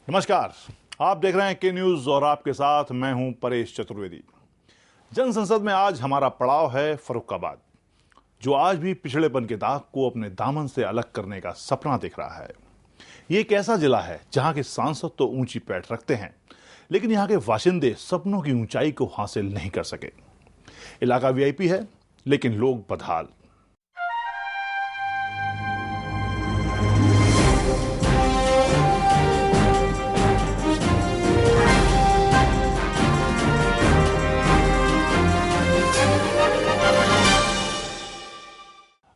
नमस्कार, आप देख रहे हैं के न्यूज और आपके साथ मैं हूं परेश चतुर्वेदी। जन संसद में आज हमारा पड़ाव है फर्रुखाबाद, जो आज भी पिछड़ेपन के दाग को अपने दामन से अलग करने का सपना देख रहा है। ये एक ऐसा जिला है जहां के सांसद तो ऊंची पैठ रखते हैं, लेकिन यहां के बाशिंदे सपनों की ऊंचाई को हासिल नहीं कर सके। इलाका वीआईपी है, लेकिन लोग बदहाल।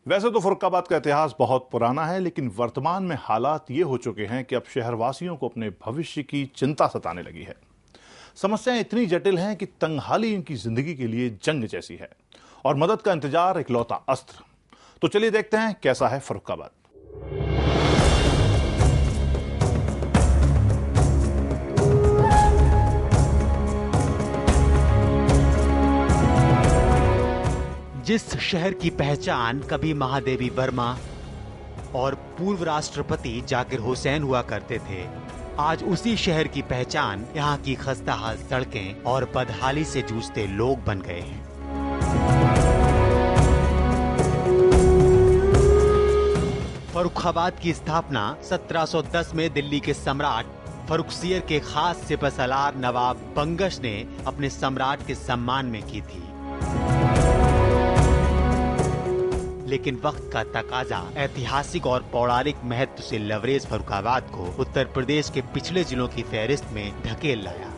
वैसे तो फर्रुखाबाद का इतिहास बहुत पुराना है, लेकिन वर्तमान में हालात ये हो चुके हैं कि अब शहरवासियों को अपने भविष्य की चिंता सताने लगी है। समस्याएं इतनी जटिल हैं कि तंगहाली इनकी जिंदगी के लिए जंग जैसी है और मदद का इंतजार इकलौता अस्त्र। तो चलिए देखते हैं कैसा है फर्रुखाबाद। जिस शहर की पहचान कभी महादेवी वर्मा और पूर्व राष्ट्रपति जाकिर हुसैन हुआ करते थे, आज उसी शहर की पहचान यहाँ की खस्ताहाल सड़कें और बदहाली से जूझते लोग बन गए हैं। फर्रुखाबाद की स्थापना 1710 में दिल्ली के सम्राट फर्रुखसियर के खास सिपहसालार नवाब बंगश ने अपने सम्राट के सम्मान में की थी। लेकिन वक्त का तकाजा ऐतिहासिक और पौराणिक महत्व से लबरेज फर्रुखाबाद को उत्तर प्रदेश के पिछले जिलों की फहरिस्त में ढकेल लाया।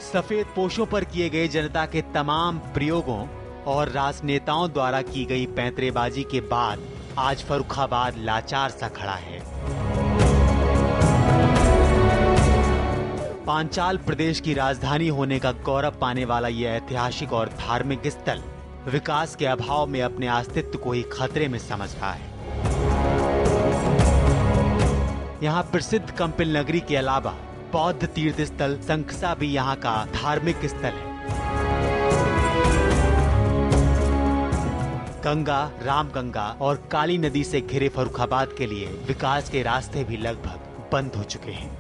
सफेद पोशों पर किए गए जनता के तमाम प्रयोगों और राजनेताओं द्वारा की गई पैंतरेबाजी के बाद आज फर्रुखाबाद लाचार सा खड़ा है। पांचाल प्रदेश की राजधानी होने का गौरव पाने वाला यह ऐतिहासिक और धार्मिक स्थल विकास के अभाव में अपने अस्तित्व को ही खतरे में समझ रहा है। यहाँ प्रसिद्ध कपिल नगरी के अलावा बौद्ध तीर्थ स्थल शंखसा भी यहाँ का धार्मिक स्थल है। गंगा, रामगंगा और काली नदी से घिरे फर्रुखाबाद के लिए विकास के रास्ते भी लगभग बंद हो चुके हैं।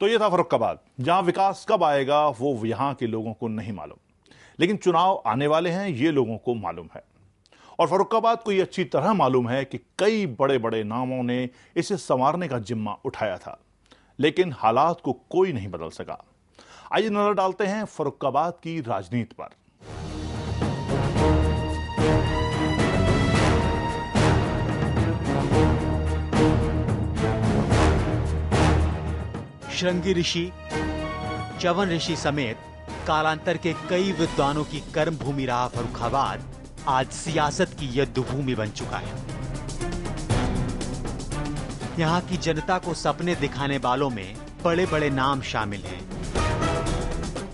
तो ये था फर्रुखाबाद, जहां विकास कब आएगा वो यहां के लोगों को नहीं मालूम, लेकिन चुनाव आने वाले हैं ये लोगों को मालूम है। और फर्रुखाबाद को ये अच्छी तरह मालूम है कि कई बड़े बड़े नामों ने इसे संवारने का जिम्मा उठाया था, लेकिन हालात को कोई नहीं बदल सका। आइए नजर डालते हैं फर्रुखाबाद की राजनीति पर। श्रृंगी ऋषि, च्यवन ऋषि समेत कालांतर के कई विद्वानों की कर्म भूमि रहा फर्रुखाबाद आज सियासत की युद्धभूमि बन चुका है। यहाँ की जनता को सपने दिखाने वालों में बड़े बड़े नाम शामिल हैं,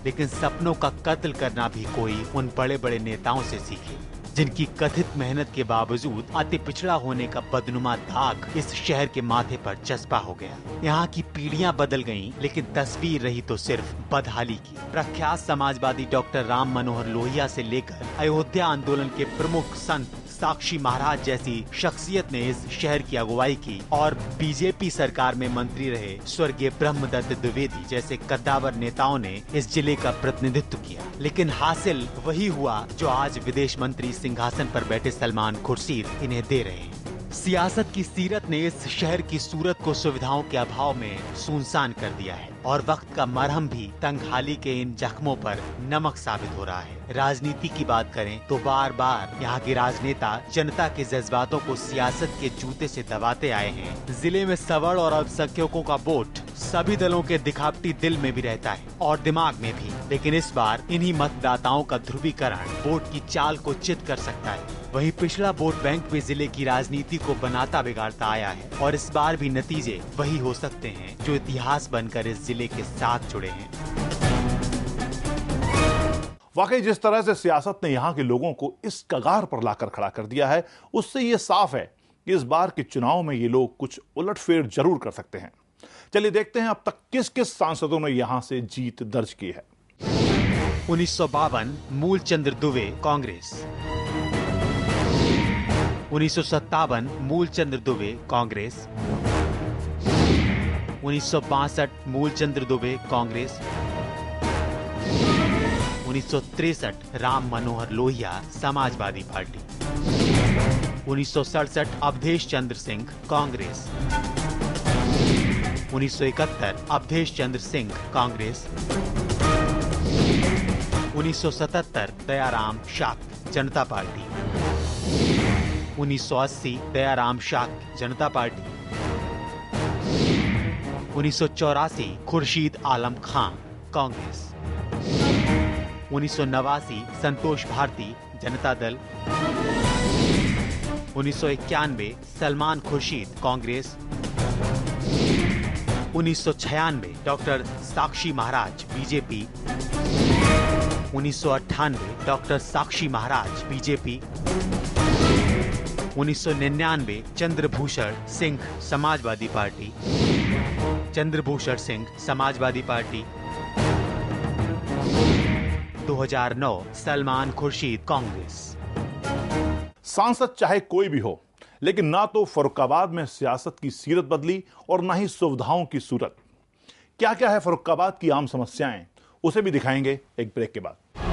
लेकिन सपनों का कत्ल करना भी कोई उन बड़े बड़े नेताओं से सीखे, जिनकी कथित मेहनत के बावजूद अति पिछड़ा होने का बदनुमा दाग इस शहर के माथे पर चस्पा हो गया। यहाँ की पीढ़ियां बदल गईं, लेकिन तस्वीर रही तो सिर्फ बदहाली की। प्रख्यात समाजवादी डॉक्टर राम मनोहर लोहिया से लेकर अयोध्या आंदोलन के प्रमुख संत साक्षी महाराज जैसी शख्सियत ने इस शहर की अगुवाई की और बीजेपी सरकार में मंत्री रहे स्वर्गीय ब्रह्मदत्त द्विवेदी जैसे कद्दावर नेताओं ने इस जिले का प्रतिनिधित्व किया। लेकिन हासिल वही हुआ जो आज विदेश मंत्री सिंहासन पर बैठे सलमान खुर्शीद इन्हें दे रहे हैं। सियासत की सीरत ने इस शहर की सूरत को सुविधाओं के अभाव में सुनसान कर दिया है और वक्त का मरहम भी तंगहाली के इन जख्मों पर नमक साबित हो रहा है। राजनीति की बात करें तो बार बार यहाँ के राजनेता जनता के जज्बातों को सियासत के जूते से दबाते आए हैं। जिले में सवर्ण और अल्पसंख्यकों का वोट सभी दलों के दिखावटी दिल में भी रहता है और दिमाग में भी, लेकिन इस बार इन्हीं मतदाताओं का ध्रुवीकरण वोट की चाल को चित कर सकता है। वहीं पिछला वोट बैंक भी जिले की राजनीति को बनाता बिगाड़ता आया है और इस बार भी नतीजे वही हो सकते हैं जो इतिहास बनकर इस जिले के साथ जुड़े हैं। वाकई जिस तरह से सियासत ने यहाँ के लोगों को इस कगार पर लाकर खड़ा कर दिया है, उससे ये साफ है कि इस बार के चुनाव में ये लोग कुछ उलटफेर जरूर कर सकते हैं। चलिए देखते हैं अब तक किस किस सांसदों ने यहां से जीत दर्ज की है। 1952 मूलचंद दुबे कांग्रेस। 1957 मूलचंद दुबे कांग्रेस। 1962 मूलचंद दुबे कांग्रेस। 1963 राम मनोहर लोहिया समाजवादी पार्टी। 1967 अवधेश चंद्र सिंह कांग्रेस। 1971 अवधेश चंद्र सिंह कांग्रेस। 1977 दयाराम शाक्त जनता पार्टी। 1980 दयाराम शाक्त जनता पार्टी। 1984 खुर्शीद आलम खां कांग्रेस। 1989 संतोष Bharti Janata Dal. 1991 Salman Khurshid Congress. 1996 doctor Sakshi Maharaj BJP. 1998 doctor Sakshi Maharaj BJP. 1999 Chandrabhushan Singh Samajwadi party. Chandrabhushan Singh Samajwadi party. 2009 Salman Khurshid Congress. सांसद चाहे कोई भी हो, लेकिन ना तो फर्रुखाबाद में सियासत की सीरत बदली और ना ही सुविधाओं की सूरत। क्या क्या है फर्रुखाबाद की आम समस्याएं, उसे भी दिखाएंगे एक ब्रेक के बाद।